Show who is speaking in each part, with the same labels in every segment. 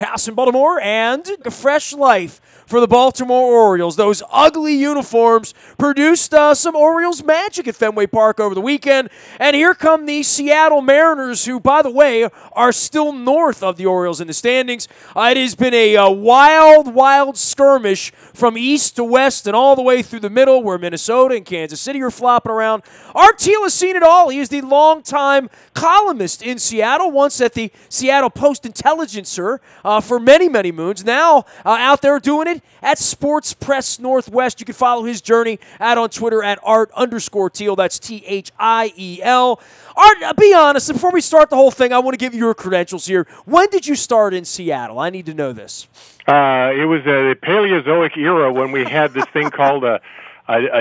Speaker 1: House in Baltimore, and a fresh life for the Baltimore Orioles. Those ugly uniforms produced some Orioles magic at Fenway Park over the weekend. And here come the Seattle Mariners, who, by the way, are still north of the Orioles in the standings. It has been a wild skirmish from east to west and all the way through the middle, where Minnesota and Kansas City are flopping around. Art Thiel has seen it all. He is the longtime columnist in Seattle, once at the Seattle Post-Intelligencer for many moons. Now out there doing it at Sports Press Northwest. You can follow his journey out on Twitter at Art_Thiel. That's Thiel. Art, be honest, before we start the whole thing, I want to give you your credentials here. When did you start in Seattle? I need to know this.
Speaker 2: It was the Paleozoic era when we had this thing called a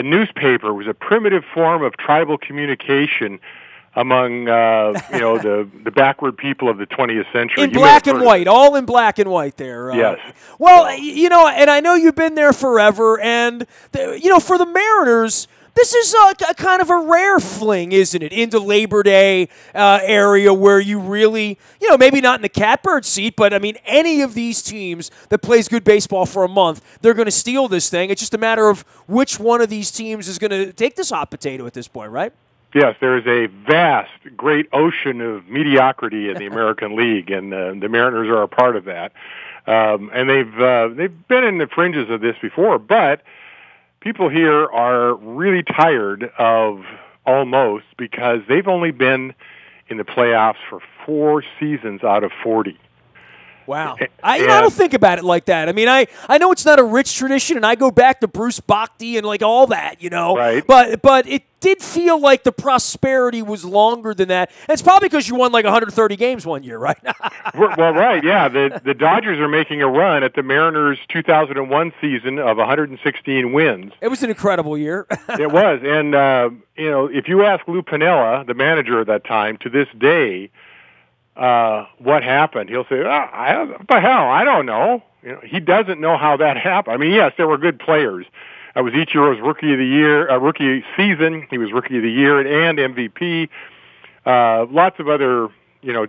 Speaker 2: newspaper. It was a primitive form of tribal communication among the backward people of the 20th century.
Speaker 1: In black and white, all in black and white there.
Speaker 2: Yes.
Speaker 1: Well, and I know you've been there forever, and for the Mariners, this is a kind of a rare fling, isn't it, into Labor Day area where you really, maybe not in the catbird seat, but, I mean, any of these teams that plays good baseball for a month, they're going to steal this thing. It's just a matter of which one of these teams is going to take this hot potato at this point, right?
Speaker 2: Yes, there's a vast, great ocean of mediocrity in the American League, and the Mariners are a part of that. And they've been in the fringes of this before, but people here are really tired of almost, because they've only been in the playoffs for 4 seasons out of 40.
Speaker 1: Wow. I don't think about it like that. I mean, I know it's not a rich tradition, and I go back to Bruce Bochy and all that,
Speaker 2: Right.
Speaker 1: But it did feel like the prosperity was longer than that. And it's probably because you won 130 games one year, right?
Speaker 2: Well, right, yeah. The Dodgers are making a run at the Mariners' 2001 season of 116 wins.
Speaker 1: It was an incredible year.
Speaker 2: It was. And, if you ask Lou Piniella, the manager at that time, to this day, what happened, he'll say, what the hell, I don't know. He doesn't know how that happened. I mean, yes, there were good players. That was Ichiro's rookie of the year, rookie season. He was rookie of the year and MVP. Lots of other,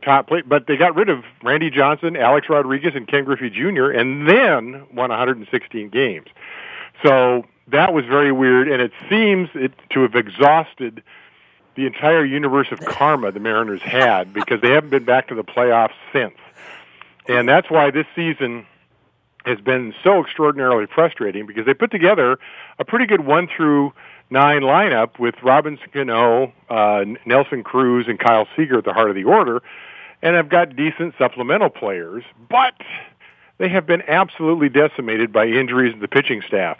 Speaker 2: top players. But they got rid of Randy Johnson, Alex Rodriguez, and Ken Griffey Jr., and then won 116 games. So that was very weird, and it seems to have exhausted the entire universe of karma the Mariners had, because they haven't been back to the playoffs since. And that's why this season has been so extraordinarily frustrating, because they put together a pretty good 1-9 lineup with Robinson Cano, Nelson Cruz, and Kyle Seager at the heart of the order, and have got decent supplemental players, but they have been absolutely decimated by injuries in the pitching staff.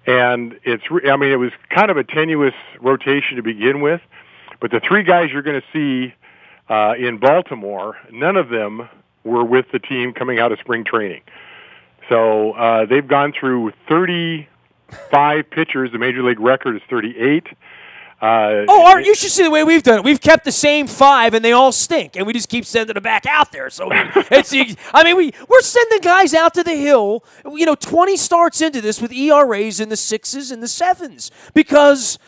Speaker 2: And it was kind of a tenuous rotation to begin with, but the 3 guys you're going to see in Baltimore, none of them were with the team coming out of spring training. So they've gone through 35 pitchers. The Major League record is 38.
Speaker 1: Art, you should see the way we've done it. We've kept the same 5, and they all stink, and we just keep sending them back out there. So we're sending guys out to the hill. 20 starts into this with ERAs in the 6s and the 7s, because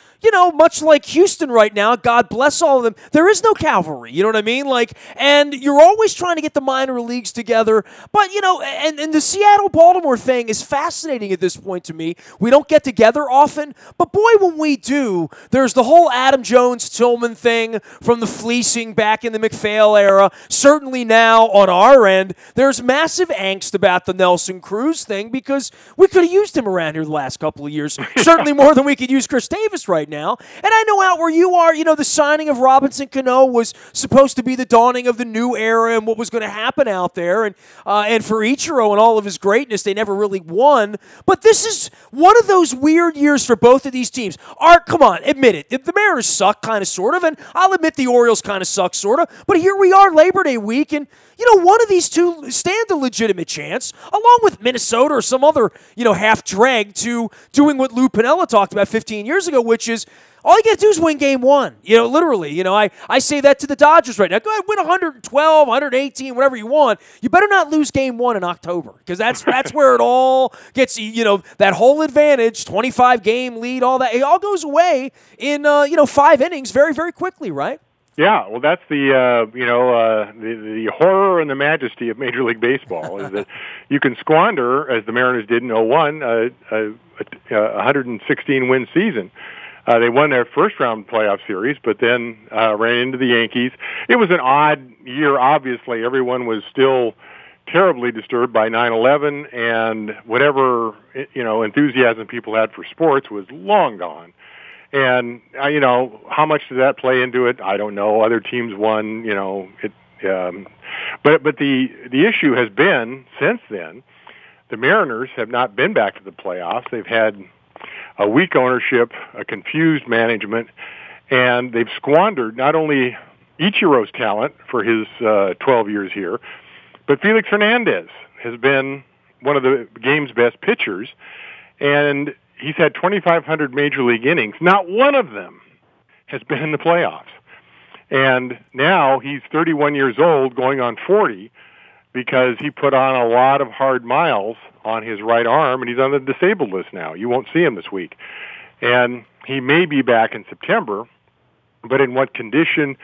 Speaker 1: much like Houston right now, God bless all of them, there is no cavalry, you know what I mean? And you're always trying to get the minor leagues together, but, and the Seattle-Baltimore thing is fascinating at this point to me. We don't get together often, but boy, when we do, there's the whole Adam Jones-Tillman thing from the fleecing back in the McPhail era. Certainly now, on our end, there's massive angst about the Nelson Cruz thing, because we could have used him around here the last couple of years, certainly more than we could use Chris Davis right now. And I know out where you are, the signing of Robinson Cano was supposed to be the dawning of the new era and what was going to happen out there. And for Ichiro and all of his greatness, they never really won. But this is one of those weird years for both of these teams. Art, come on, admit it. The Mariners suck, kind of, sort of, and I'll admit the Orioles kind of suck, sort of. But here we are, Labor Day week, and one of these two stand a legitimate chance, along with Minnesota or some other, half-drag, to doing what Lou Piniella talked about 15 years ago, which is all you got to do is win game 1. Literally. I say that to the Dodgers right now. Go ahead, win 112, 118, whatever you want. You better not lose game 1 in October, because that's where it all gets, that whole advantage, 25-game lead, all that, it all goes away in, 5 innings very, very quickly, right?
Speaker 2: Yeah, well, that's the horror and the majesty of Major League Baseball is that you can squander, as the Mariners did in 01, a 116-win season. They won their first-round playoff series, but then ran into the Yankees. It was an odd year, obviously. Everyone was still terribly disturbed by 9/11, and whatever enthusiasm people had for sports was long gone. And how much did that play into it? I don't know. Other teams won. But the issue has been since then, the Mariners have not been back to the playoffs. They've had a weak ownership, a confused management, and they've squandered not only Ichiro's talent for his 12 years here, but Felix Hernandez has been one of the game's best pitchers, and he's had 2,500 major league innings. Not one of them has been in the playoffs. And now he's 31 years old, going on 40, because he put on a lot of hard miles on his right arm, and he's on the disabled list now. You won't see him this week. And he may be back in September, but in what condition,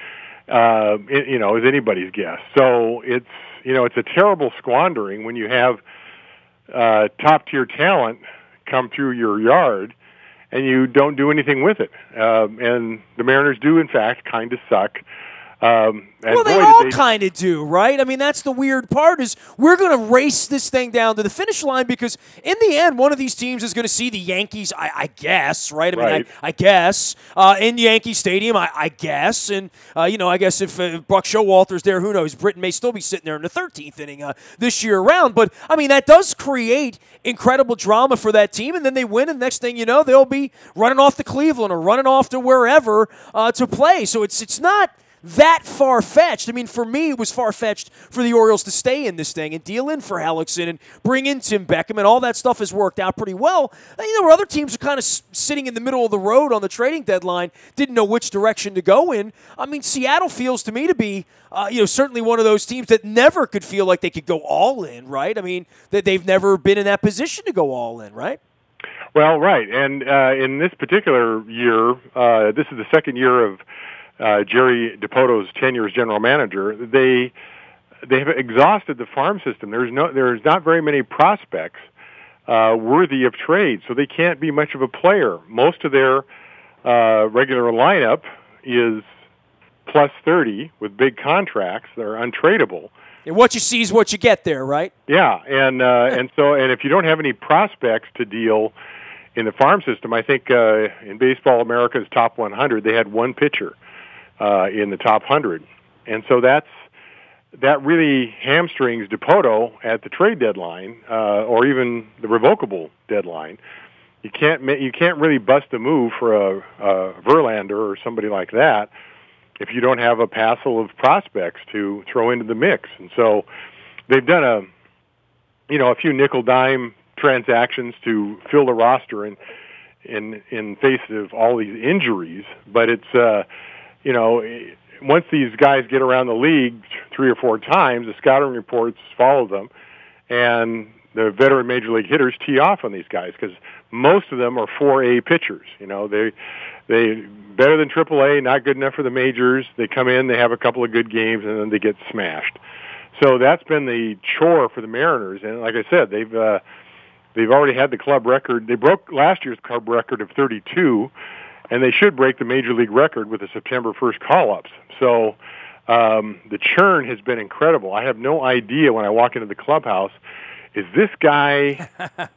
Speaker 2: is anybody's guess. So it's a terrible squandering when you have top-tier talent come through your yard and you don't do anything with it. And the Mariners do, in fact, kind of suck.
Speaker 1: Well, they all kind of do, right? I mean, that's the weird part is we're going to race this thing down to the finish line because in the end, one of these teams is going to see the Yankees, I guess, right? I mean, I guess, in Yankee Stadium, I guess. And, I guess if Buck Showalter's there, who knows? Britton may still be sitting there in the 13th inning this year around. But, I mean, that does create incredible drama for that team. And then they win, and next thing you know, they'll be running off to Cleveland or running off to wherever to play. So it's not that far-fetched. I mean, for me, it was far-fetched for the Orioles to stay in this thing and deal in for Hellickson and bring in Tim Beckham, and all that stuff has worked out pretty well. Where other teams are kind of sitting in the middle of the road on the trading deadline, didn't know which direction to go in. I mean, Seattle feels to me to be, certainly one of those teams that never could feel like they could go all in, right? I mean, that they've never been in that position to go all in, right?
Speaker 2: Well, right. And in this particular year, this is the second year of Jerry DiPoto's tenure as general manager. They have exhausted the farm system. There's not very many prospects worthy of trade, so they can't be much of a player. Most of their regular lineup is plus 30 with big contracts. They're untradeable.
Speaker 1: And what you see is what you get there, right?
Speaker 2: Yeah, and if you don't have any prospects to deal in the farm system, I think in Baseball America's top 100, they had one pitcher in the top 100. And so that really hamstrings DiPoto at the trade deadline or even the revocable deadline. You can't really bust a move for a Verlander or somebody like that if you don't have a passel of prospects to throw into the mix. And so they've done a few nickel-dime transactions to fill the roster in face of all these injuries, but it's once these guys get around the league 3 or 4 times, the scouting reports follow them, and the veteran major league hitters tee off on these guys because most of them are 4A pitchers. They better than AAA, not good enough for the majors. They come in, they have a couple of good games, and then they get smashed. So that's been the chore for the Mariners, and like I said, they've already had the club record. They broke last year's club record of 32. And they should break the major league record with the September 1st call-ups. So the churn has been incredible. I have no idea when I walk into the clubhouse, is this guy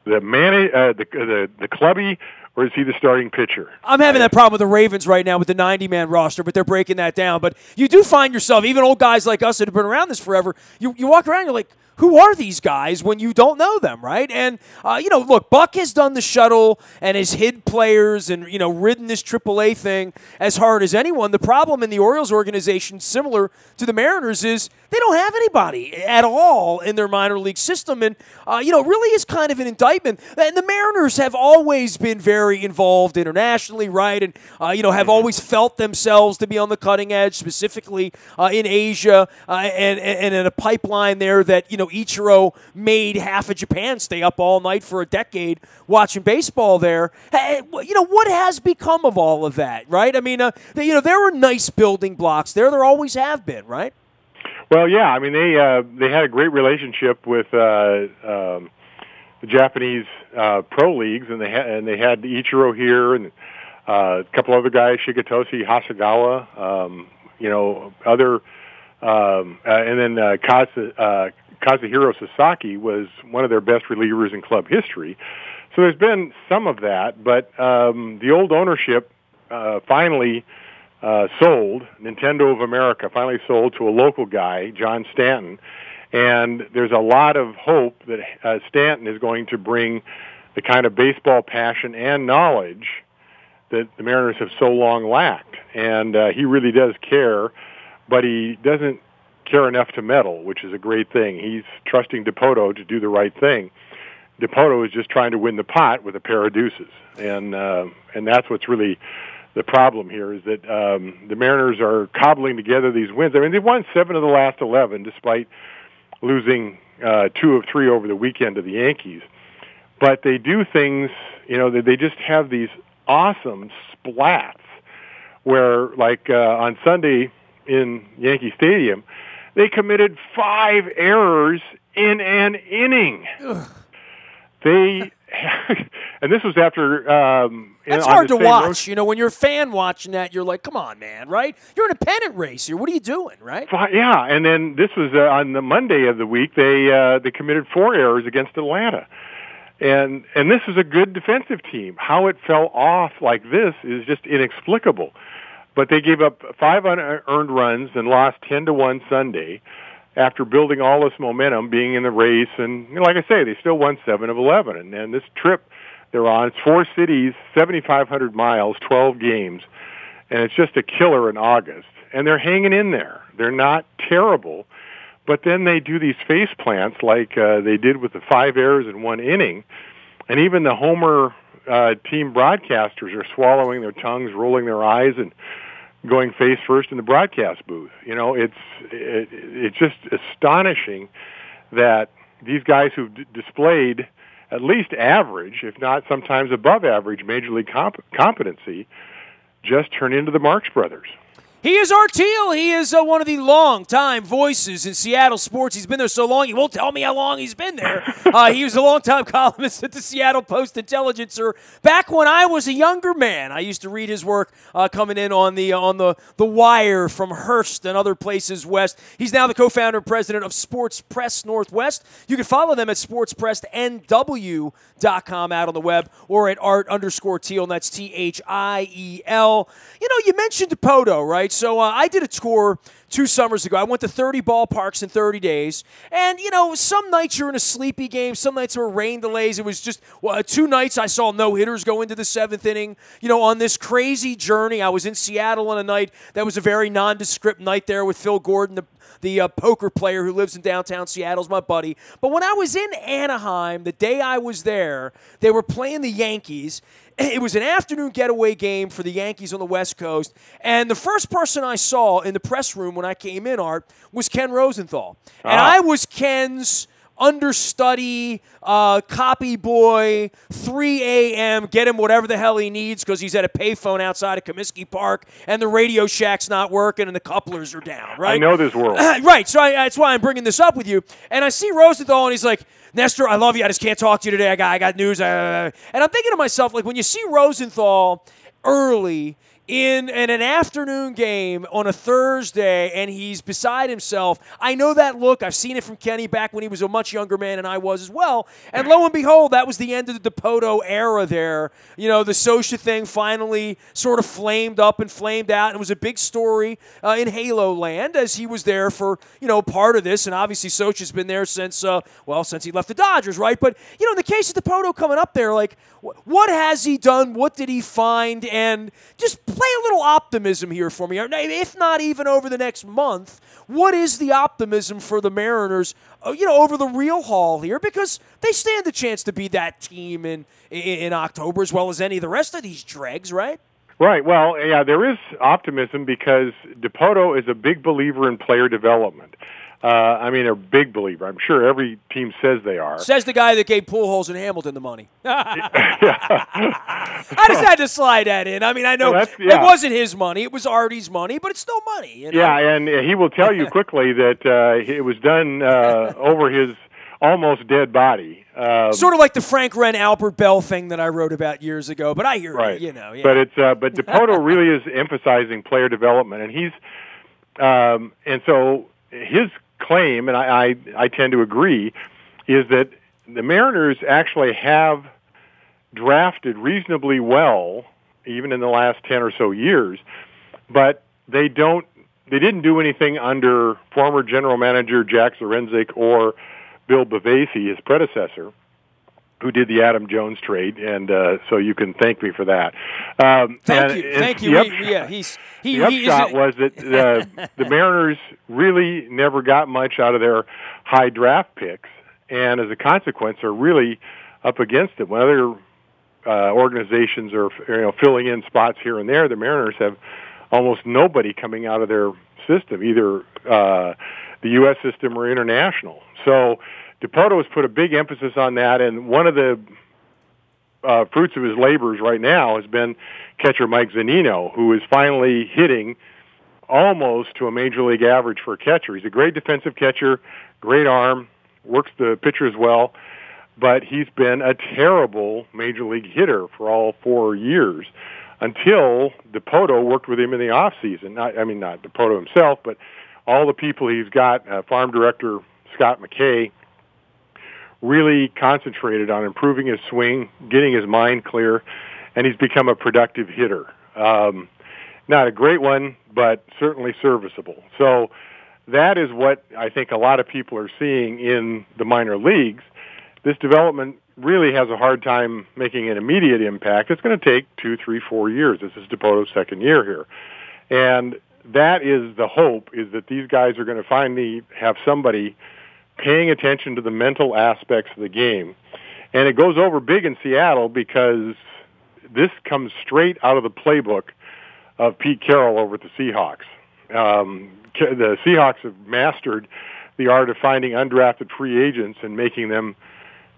Speaker 2: the clubby, or is he the starting pitcher?
Speaker 1: I'm having that problem with the Ravens right now with the 90-man roster, but they're breaking that down. But you do find yourself, even old guys like us that have been around this forever, you walk around and you're like, who are these guys when you don't know them, right? And, look, Buck has done the shuttle and has hid players and, ridden this AAA thing as hard as anyone. The problem in the Orioles organization, similar to the Mariners, is they don't have anybody at all in their minor league system. And, it really is kind of an indictment. And the Mariners have always been very very involved internationally, right? And, have always felt themselves to be on the cutting edge, specifically in Asia, and in a pipeline there that, Ichiro made half of Japan stay up all night for a decade watching baseball there. What has become of all of that, right? I mean, there were nice building blocks there. There always have been, right?
Speaker 2: Well, yeah. I mean, they had a great relationship with the Japanese pro leagues, and they had Ichiro here and a couple other guys, Shigetoshi Hasegawa, other, and then Kazuhiro Sasaki was one of their best relievers in club history. So there's been some of that, but the old ownership finally sold. Nintendo of America finally sold to a local guy, John Stanton, and there's a lot of hope that Stanton is going to bring the kind of baseball passion and knowledge that the Mariners have so long lacked. And he really does care, but he doesn't care enough to meddle, which is a great thing. He's trusting DePoto to do the right thing. DePoto is just trying to win the pot with a pair of deuces, and that's what's really the problem here, is that the Mariners are cobbling together these wins. I mean, they've won 7 of the last 11, despite losing 2 of 3 over the weekend to the Yankees. But they do things, they just have these awesome splats where, like on Sunday in Yankee Stadium, they committed 5 errors in an inning.
Speaker 1: Ugh.
Speaker 2: And this was after.
Speaker 1: That's hard to watch. When you're a fan watching that, you're like, "Come on, man!" Right? You're in a pennant race here. What are you doing, right?
Speaker 2: Yeah, and then this was on the Monday of the week. They committed 4 errors against Atlanta, and this is a good defensive team. How it fell off like this is just inexplicable. But they gave up 5 unearned runs and lost 10-1 Sunday, after building all this momentum, being in the race. And like I say, they still won 7 of 11. And then this trip they're on, it's 4 cities, 7,500 miles, 12 games. And it's just a killer in August. And they're hanging in there. They're not terrible. But then they do these face plants like they did with the 5 errors in 1 inning. And even the Homer team broadcasters are swallowing their tongues, rolling their eyes, and going face first in the broadcast booth. It's just astonishing that these guys who've displayed at least average, if not sometimes above average, major league competency, just turn into the Marx Brothers.
Speaker 1: He is Artiel. He is one of the long-time voices in Seattle sports. He's been there so long, he won't tell me how long he's been there. He was a long-time columnist at the Seattle Post-Intelligencer. Back when I was a younger man, I used to read his work coming in on the Wire from Hearst and other places west. He's now the co-founder and president of Sports Press Northwest. You can follow them at sportspressnw.com out on the web, or at art_Teal, and that's Thiel. You mentioned DePoto, right? So I did a tour 2 summers ago. I went to 30 ballparks in 30 days. And, some nights you're in a sleepy game. Some nights there were rain delays. It was just 2 nights I saw no-hitters go into the 7th inning. On this crazy journey, I was in Seattle on a night that was a very nondescript night there with Phil Gordon, the poker player who lives in downtown Seattle, is my buddy. But when I was in Anaheim, the day I was there, they were playing the Yankees. It was an afternoon getaway game for the Yankees on the West Coast. And the first person I saw in the press room when I came in, Art, was Ken Rosenthal. And I was Ken's understudy, copy boy, 3 a.m., get him whatever the hell he needs because he's at a payphone outside of Comiskey Park and the Radio Shack's not working and the couplers are down, right?
Speaker 2: I know this world.
Speaker 1: Right, so that's why I'm bringing this up with you. And I see Rosenthal and he's like, Nestor, I love you. I just can't talk to you today. I got news. And I'm thinking to myself, like, when you see Rosenthal early in an afternoon game on a Thursday and he's beside himself, I know that look. I've seen it from Kenny back when he was a much younger man than I was as well. And lo and behold, that was the end of the DePoto era there. The Socha thing finally sort of flamed up and flamed out. And it was a big story in Halo Land as he was there for, part of this. And obviously Socha's been there since he left the Dodgers, right? But, in the case of DePoto coming up there, like, what has he done? What did he find? And just play a little optimism here for me. If not even over the next month, what is the optimism for the Mariners, over the real haul here? Because they stand a chance to be that team in October as well as any of the rest of these dregs, right?
Speaker 2: Right. Well, yeah, there is optimism because DePoto is a big believer in player development. A big believer. I'm sure every team says they are.
Speaker 1: Says the guy that gave Pujols and Hamilton the money. I just had to slide that in. I know it wasn't his money. It was Artie's money, but it's still money.
Speaker 2: Yeah, and he will tell you quickly that it was done over his almost dead body.
Speaker 1: Sort of like the Frank Wren, Albert Bell thing that I wrote about years ago, but I hear
Speaker 2: right.
Speaker 1: it, Yeah.
Speaker 2: But DePoto really is emphasizing player development, and he's and so his claim, and I tend to agree, is that the Mariners actually have drafted reasonably well, even in the last 10 or so years, but they didn't do anything under former general manager Jack Zarenzik or Bill Bavasi, his predecessor, who did the Adam Jones trade, and so you can thank me for that.
Speaker 1: Thank you.
Speaker 2: The upshot was that the Mariners really never got much out of their high draft picks, and as a consequence, are really up against it. When other organizations are filling in spots here and there, the Mariners have almost nobody coming out of their system, either the U.S. system or international. So DePoto has put a big emphasis on that, and one of the fruits of his labors right now has been catcher Mike Zunino, who is finally hitting almost to a major league average for a catcher. He's a great defensive catcher, great arm, works the pitchers well, but he's been a terrible major league hitter for all 4 years until DePoto worked with him in the offseason. Not DePoto himself, but all the people he's got, farm director Scott McKay, really concentrated on improving his swing, getting his mind clear, and he's become a productive hitter. Not a great one, but certainly serviceable. So that is what I think a lot of people are seeing in the minor leagues. This development really has a hard time making an immediate impact. It's going to take 2, 3, 4 years. This is DePoto's second year here. And that is the hope, is that these guys are going to finally have somebody paying attention to the mental aspects of the game. And it goes over big in Seattle because this comes straight out of the playbook of Pete Carroll over at the Seahawks. The Seahawks have mastered the art of finding undrafted free agents and making them,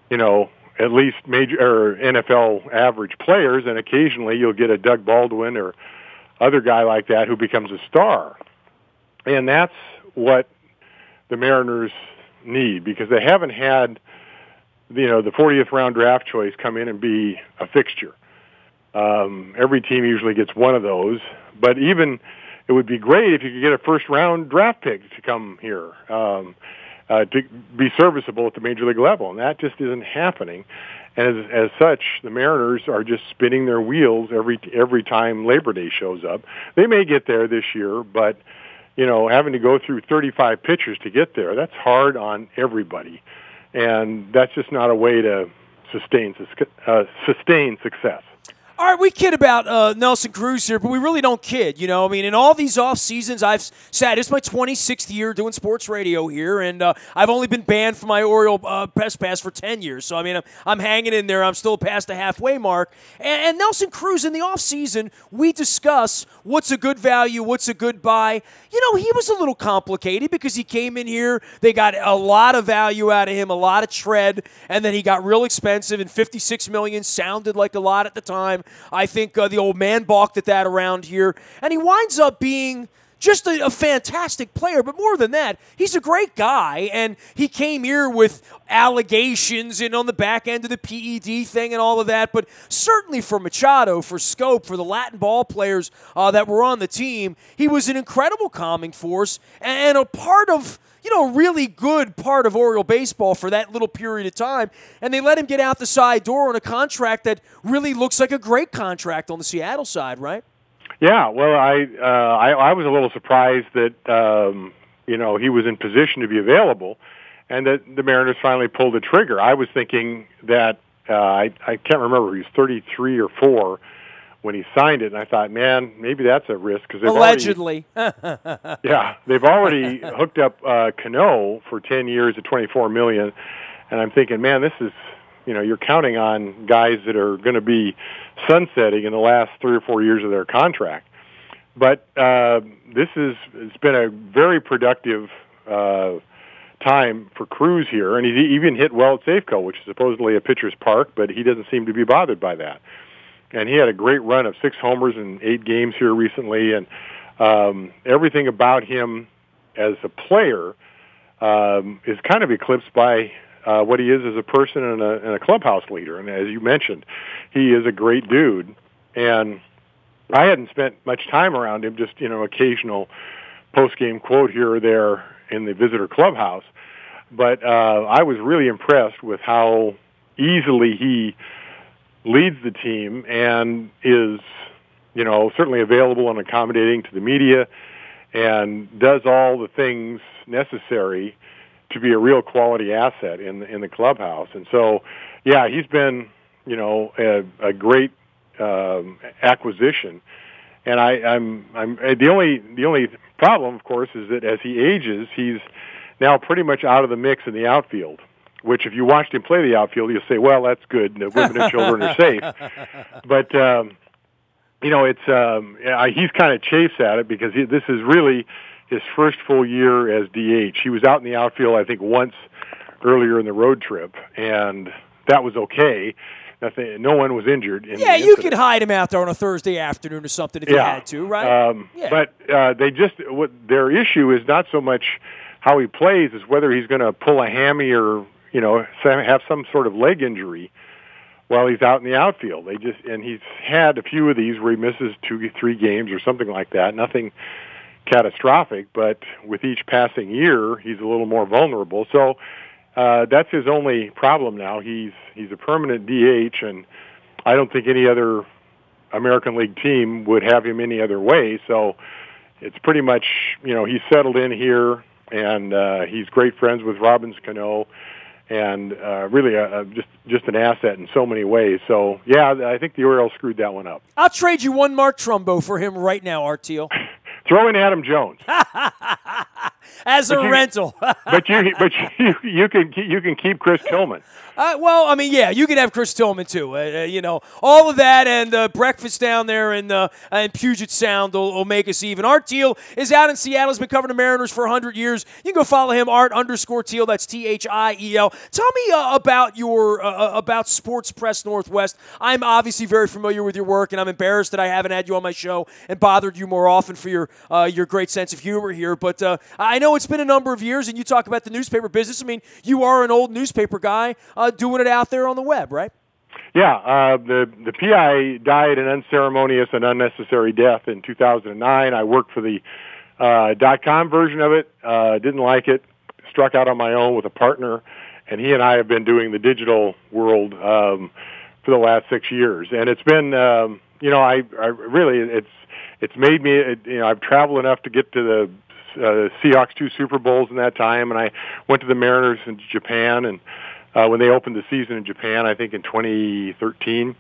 Speaker 2: at least major or NFL average players, and occasionally you'll get a Doug Baldwin or other guy like that who becomes a star. And that's what the Mariners need, because they haven't had the 40th round draft choice come in and be a fixture. Every team usually gets one of those, but even it would be great if you could get a first round draft pick to come here to be serviceable at the major league level, and that just isn't happening. And as such, the Mariners are just spinning their wheels every time Labor Day shows up. They may get there this year, but having to go through 35 pitchers to get there, that's hard on everybody. And that's just not a way to sustain success.
Speaker 1: All right, we kid about Nelson Cruz here, but we really don't kid. In all these off seasons, I've sat. It's my 26th year doing sports radio here, and I've only been banned from my Oriole press pass for 10 years. So I'm hanging in there. I'm still past the halfway mark. And Nelson Cruz in the off season, we discuss what's a good value, what's a good buy. He was a little complicated because he came in here. They got a lot of value out of him, a lot of tread, and then he got real expensive. And $56 million sounded like a lot at the time. I think the old man balked at that around here. And he winds up being just a fantastic player. But more than that, he's a great guy. And he came here with allegations and on the back end of the PED thing and all of that. But certainly for Machado, for Scope, for the Latin ball players that were on the team, he was an incredible calming force and a part of a really good part of Oriole baseball for that little period of time, and they let him get out the side door on a contract that really looks like a great contract on the Seattle side, right?
Speaker 2: Yeah, well, I was a little surprised that he was in position to be available, and that the Mariners finally pulled the trigger. I was thinking that I can't remember, he was 33 or 4 when he signed it, and I thought, man, maybe that's a risk because
Speaker 1: allegedly.
Speaker 2: They've already hooked up Cano for 10 years at $24 million, and I'm thinking, man, this is, you're counting on guys that are going to be sunsetting in the last 3 or 4 years of their contract. But it's been a very productive time for Cruz here, and he even hit well at Safeco, which is supposedly a pitcher's park, but he doesn't seem to be bothered by that. And he had a great run of 6 homers in 8 games here recently, and everything about him as a player is kind of eclipsed by what he is as a person and a clubhouse leader. And as you mentioned, he is a great dude. And I hadn't spent much time around him, just, occasional post-game quote here or there in the visitor clubhouse. But I was really impressed with how easily he leads the team and is, certainly available and accommodating to the media and does all the things necessary to be a real quality asset in the clubhouse. And so, yeah, he's been, a great acquisition. And I'm the only problem, of course, is that as he ages, he's now pretty much out of the mix in the outfield. Which, if you watched him play the outfield, you'll say, "Well, that's good. The women and children are safe." But he's kind of chafes at it because this is really his first full year as DH. He was out in the outfield, I think, once earlier in the road trip, and that was okay. No one was injured.
Speaker 1: Yeah, you could hide him out there on a Thursday afternoon or something if you had to, right?
Speaker 2: But their issue is not so much how he plays as whether he's going to pull a hammy or have some sort of leg injury while he's out in the outfield. And he's had a few of these where he misses 2-3 games or something like that. Nothing catastrophic, but with each passing year, he's a little more vulnerable. So that's his only problem now. He's a permanent DH, and I don't think any other American League team would have him any other way. So it's pretty much, he's settled in here, and he's great friends with Robbins Cano. And really just an asset in so many ways. So, yeah, I think the Orioles screwed that one up.
Speaker 1: I'll trade you one Mark Trumbo for him right now, Arteel.
Speaker 2: Throw in Adam Jones
Speaker 1: as a rental.
Speaker 2: but you can keep Chris Tillman.
Speaker 1: You can have Chris Tillman too. All of that and breakfast down there in Puget Sound will make us even. Art Thiel is out in Seattle. Has been covering the Mariners for 100 years. You can go follow him, Art_Thiel. That's Thiel. Tell me about your about Sports Press Northwest. I'm obviously very familiar with your work, and I'm embarrassed that I haven't had you on my show and bothered you more often for your great sense of humor here. But I know it's been a number of years, and you talk about the newspaper business. I mean, you are an old newspaper guy. Doing it out there on the web, right?
Speaker 2: Yeah, the PI died an unceremonious and unnecessary death in 2009. I worked for the .com version of it, didn't like it, struck out on my own with a partner, and he and I have been doing the digital world for the last 6 years. And it's been, I really, it's made me, I've traveled enough to get to the Seahawks 2 Super Bowls in that time, and I went to the Mariners in Japan, and when they opened the season in Japan, I think in 2013.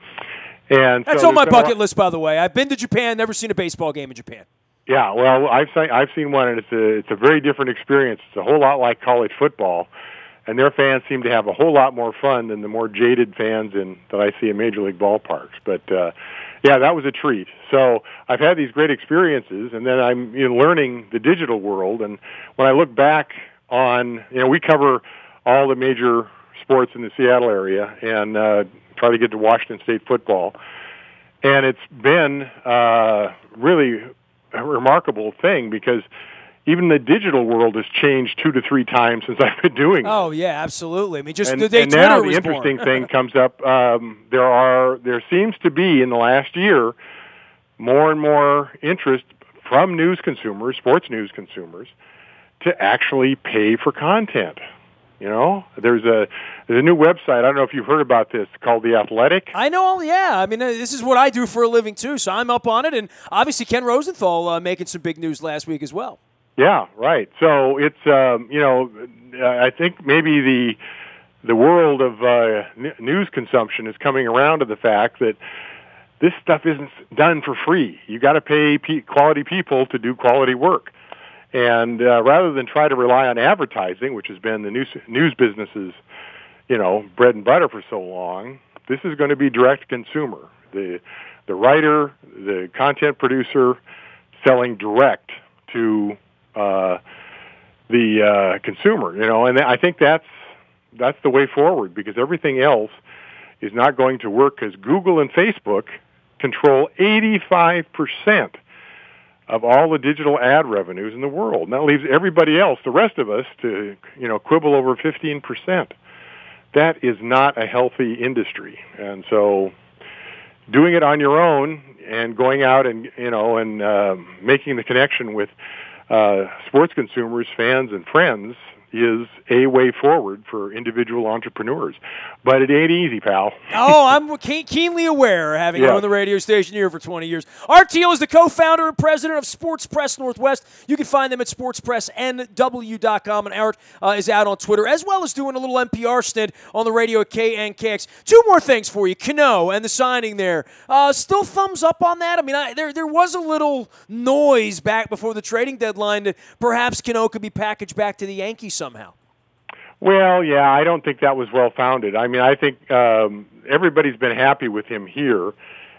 Speaker 2: And
Speaker 1: that's on my bucket list, by the way. I've been to Japan, never seen a baseball game in Japan.
Speaker 2: Yeah, well, I've seen one, and it's a very different experience. It's a whole lot like college football, and their fans seem to have a whole lot more fun than the more jaded fans that I see in Major League ballparks. But yeah, that was a treat. So I've had these great experiences, and then I'm learning the digital world. And when I look back on, we cover all the major sports in the Seattle area and try to get to Washington State football. And it's been really a remarkable thing because even the digital world has changed 2 to 3 times since I've been doing it.
Speaker 1: Oh, yeah, absolutely. I mean, just
Speaker 2: and,
Speaker 1: the day
Speaker 2: and
Speaker 1: Twitter
Speaker 2: now
Speaker 1: was
Speaker 2: the interesting
Speaker 1: born.
Speaker 2: thing comes up. There seems to be, in the last year, more and more interest from news consumers, sports news consumers, to actually pay for content. There's a new website. I don't know if you've heard about this, called The Athletic.
Speaker 1: I know, yeah. I mean, this is what I do for a living, too, so I'm up on it. And obviously Ken Rosenthal making some big news last week as well.
Speaker 2: Yeah, right. So it's, I think maybe the world of news consumption is coming around to the fact that this stuff isn't done for free. You got to pay quality people to do quality work. And rather than try to rely on advertising, which has been the news business's, bread and butter for so long, this is going to be direct consumer. The writer, the content producer, selling direct to the consumer. And I think that's the way forward, because everything else is not going to work, because Google and Facebook control 85% of all the digital ad revenues in the world. And that leaves everybody else, the rest of us, to quibble over 15%. That is not a healthy industry. And so doing it on your own and going out and making the connection with sports consumers, fans, and friends is a way forward for individual entrepreneurs. But it ain't easy, pal.
Speaker 1: Oh, I'm keenly aware, having owned the radio station here for 20 years. Art Thiel is the co-founder and president of Sports Press Northwest. You can find them at sportspressnw.com, and Art is out on Twitter, as well as doing a little NPR stint on the radio at KNKX. Two more things for you. Cano and the signing there. Still thumbs up on that? I mean, there was a little noise back before the trading deadline that perhaps Cano could be packaged back to the Yankees somehow.
Speaker 2: Well, yeah, I don't think that was well-founded. I mean, I think everybody's been happy with him here.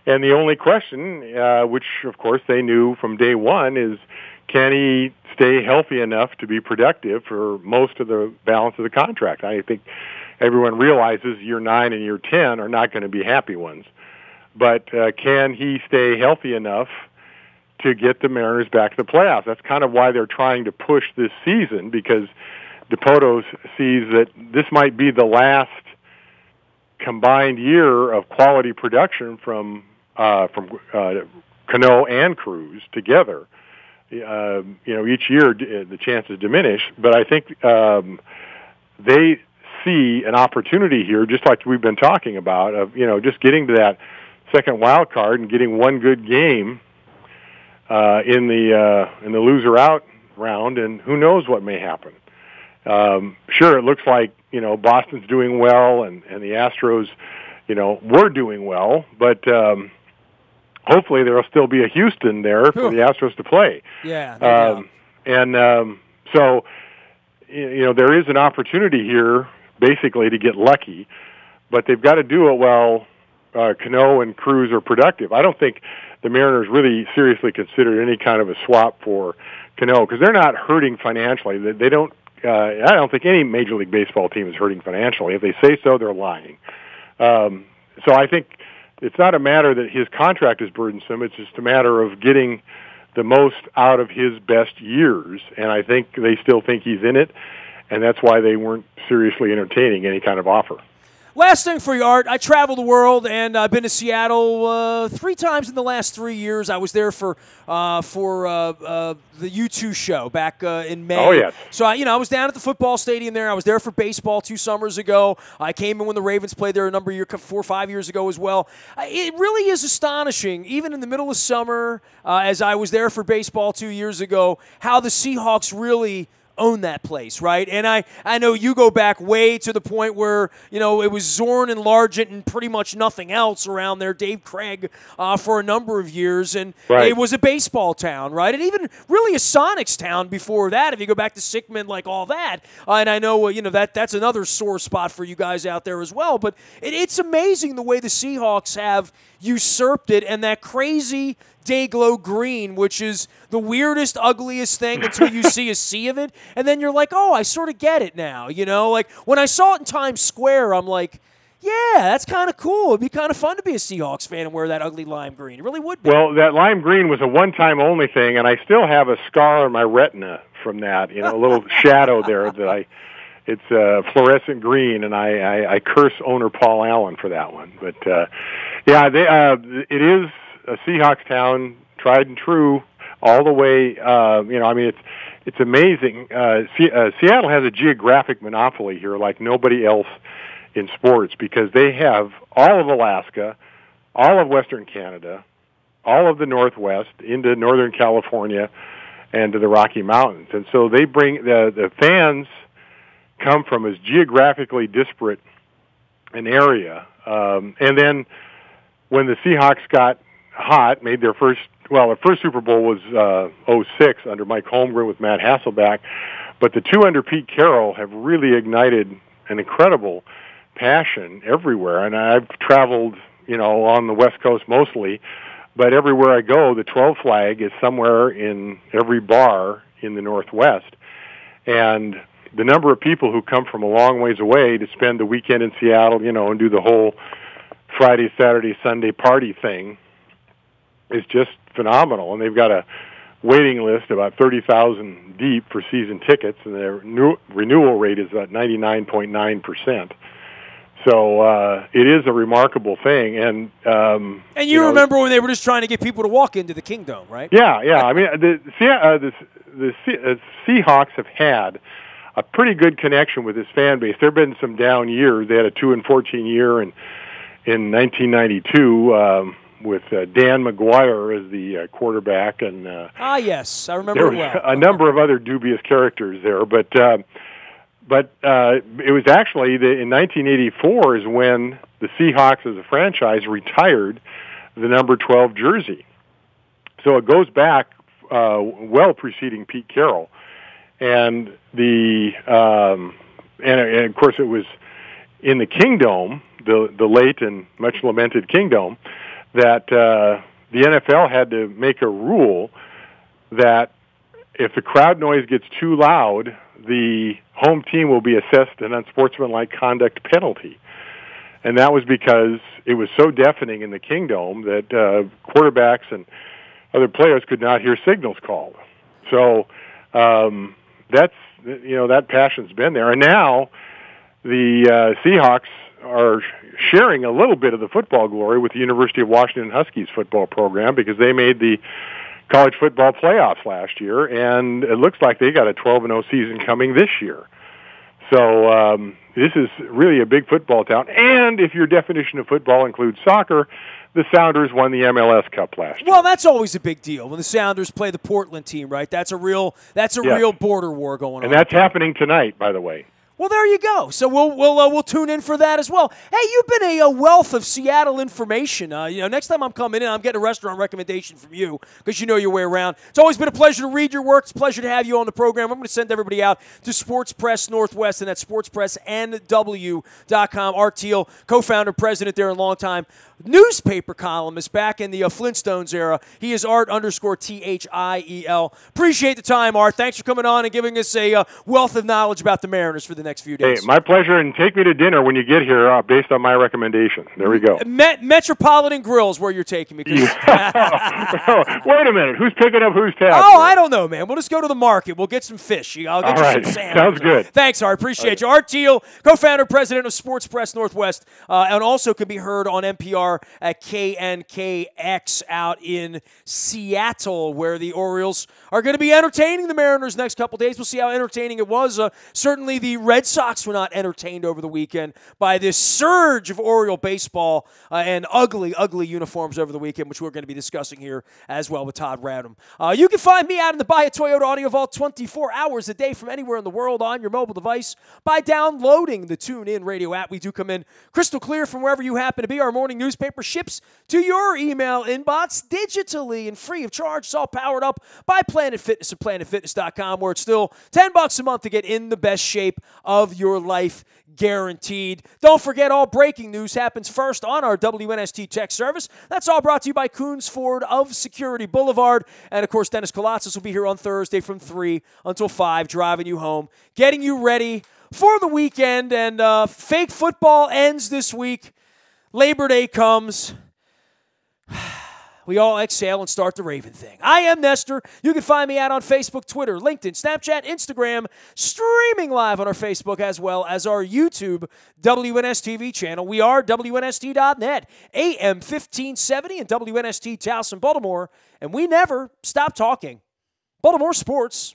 Speaker 2: And the only question, which, of course, they knew from day one, is can he stay healthy enough to be productive for most of the balance of the contract? I think everyone realizes year 9 and year 10 are not going to be happy ones. But can he stay healthy enough to get the Mariners back to the playoffs? That's kind of why they're trying to push this season, because DePoto sees that this might be the last combined year of quality production from Cano and Cruz together. Each year the chances diminish, but I think they see an opportunity here, just like we've been talking about, of just getting to that second wild card and getting one good game in the loser out round, and who knows what may happen. Sure, it looks like, Boston's doing well and the Astros, were doing well, but hopefully there will still be a Houston there for the Astros to play.
Speaker 1: Yeah. No
Speaker 2: doubt. So, there is an opportunity here basically to get lucky, but they've got to do it while Cano and Cruz are productive. I don't think the Mariners really seriously considered any kind of a swap for Cano, because they're not hurting financially. They don't. I don't think any Major League Baseball team is hurting financially. If they say so, they're lying. So I think it's not a matter that his contract is burdensome. It's just a matter of getting the most out of his best years. And I think they still think he's in it, and that's why they weren't seriously entertaining any kind of offer.
Speaker 1: Last thing for you, Art. I travel the world, and I've been to Seattle 3 times in the last 3 years. I was there for the U2 show back in May.
Speaker 2: Oh, yes.
Speaker 1: So, I was down at the football stadium there. I was there for baseball 2 summers ago. I came in when the Ravens played there a number of years, 4 or 5 years ago as well. It really is astonishing, even in the middle of summer, as I was there for baseball 2 years ago, how the Seahawks really own that place, right? And I know you go back way to the point where, it was Zorn and Largent and pretty much nothing else around there, Dave Craig, for a number of years. And It was a baseball town, right? And even really a Sonics town before that, if you go back to Sickman, like all that. And I know, that's another sore spot for you guys out there as well. But it's amazing the way the Seahawks have usurped it, and that crazy Dayglow green, which is the weirdest, ugliest thing until you see a sea of it, and then you're like, oh, I sort of get it now, Like, when I saw it in Times Square, I'm like, yeah, that's kind of cool. It'd be kind of fun to be a Seahawks fan and wear that ugly lime green. It really would be.
Speaker 2: Well, that lime green was a one-time only thing, and I still have a scar on my retina from that, a little shadow there that it's fluorescent green, and I curse owner Paul Allen for that one. But, it is a Seahawks town, tried and true, all the way. It's amazing. Seattle has a geographic monopoly here, like nobody else in sports, because they have all of Alaska, all of Western Canada, all of the Northwest into Northern California, and to the Rocky Mountains, and so they bring the fans come from as geographically disparate an area, and then when the Seahawks got hot, made their first Super Bowl was 06 under Mike Holmgren with Matt Hasselbeck, but the two under Pete Carroll have really ignited an incredible passion everywhere. And I've traveled, on the West Coast mostly, but everywhere I go, the 12 flag is somewhere in every bar in the Northwest. And the number of people who come from a long ways away to spend the weekend in Seattle, and do the whole Friday, Saturday, Sunday party thing is just phenomenal. And they've got a waiting list about 30,000 deep for season tickets, and their renewal rate is about 99.9%. So it is a remarkable thing, and
Speaker 1: you remember when they were just trying to get people to walk into the Kingdom, right?
Speaker 2: Yeah. I mean, the Seahawks have had a pretty good connection with this fan base. There have been some down years. They had a 2-14 year in 1992 with Dan McGuire as the quarterback, and
Speaker 1: yes, I remember
Speaker 2: there was
Speaker 1: well.
Speaker 2: a number of other dubious characters there, but it was actually in 1984 is when the Seahawks as a franchise retired the number 12 jersey. So it goes back well preceding Pete Carroll, and and of course it was in the Kingdome, the late and much lamented Kingdome, that the NFL had to make a rule that if the crowd noise gets too loud, the home team will be assessed an unsportsmanlike conduct penalty. And that was because it was so deafening in the Kingdome that quarterbacks and other players could not hear signals called. So that passion's been there. And now the Seahawks are sharing a little bit of the football glory with the University of Washington Huskies football program, because they made the college football playoffs last year, and it looks like they got a 12-0 season coming this year. So this is really a big football town. And if your definition of football includes soccer, the Sounders won the MLS Cup last year.
Speaker 1: Well, that's always a big deal when the Sounders play the Portland team, right? That's a real border war going on.
Speaker 2: And that's happening tonight, by the way.
Speaker 1: Well, there you go. So we'll tune in for that as well. Hey, you've been a wealth of Seattle information. Next time I'm coming in, I'm getting a restaurant recommendation from you, because you know your way around. It's always been a pleasure to read your work. It's a pleasure to have you on the program. I'm going to send everybody out to Sports Press Northwest, and that's sportspressnw.com. Art Thiel, co-founder, president there, and longtime newspaper columnist back in the Flintstones era. He is Art_Thiel. Appreciate the time, Art. Thanks for coming on and giving us a wealth of knowledge about the Mariners for the next few days.
Speaker 2: Hey, my pleasure, and take me to dinner when you get here based on my recommendation. There we go.
Speaker 1: Metropolitan Grill's where you're taking me.
Speaker 2: Wait a minute. Who's picking up whose tab?
Speaker 1: Oh, I don't know, man. We'll just go to the market. We'll get some fish. I'll get you some salmon.
Speaker 2: Sounds good.
Speaker 1: Thanks, Art. Appreciate you. Art Thiel, co-founder, president of Sports Press Northwest, and also can be heard on NPR at KNKX out in Seattle, where the Orioles are going to be entertaining the Mariners next couple days. We'll see how entertaining it was. Certainly the Red Sox were not entertained over the weekend by this surge of Oriole baseball and ugly, ugly uniforms over the weekend, which we're going to be discussing here as well with Todd Radham. You can find me out in the Buy a Toyota Audio Vault 24 hours a day from anywhere in the world on your mobile device by downloading the TuneIn Radio app. We do come in crystal clear from wherever you happen to be. Our morning newspaper ships to your email inbox digitally and free of charge. It's all powered up by Planet Fitness at planetfitness.com, where it's still $10 a month to get in the best shape of your life, guaranteed. Don't forget, all breaking news happens first on our WNST text service. That's all brought to you by Coons Ford of Security Boulevard. And, of course, Dennis Kolatzis will be here on Thursday from 3 until 5, driving you home, getting you ready for the weekend. And fake football ends this week. Labor Day comes. We all exhale and start the Raven thing. I am Nestor. You can find me out on Facebook, Twitter, LinkedIn, Snapchat, Instagram, streaming live on our Facebook as well as our YouTube WNSTV channel. We are WNST.net, AM 1570 and WNST Towson, Baltimore, and we never stop talking Baltimore sports.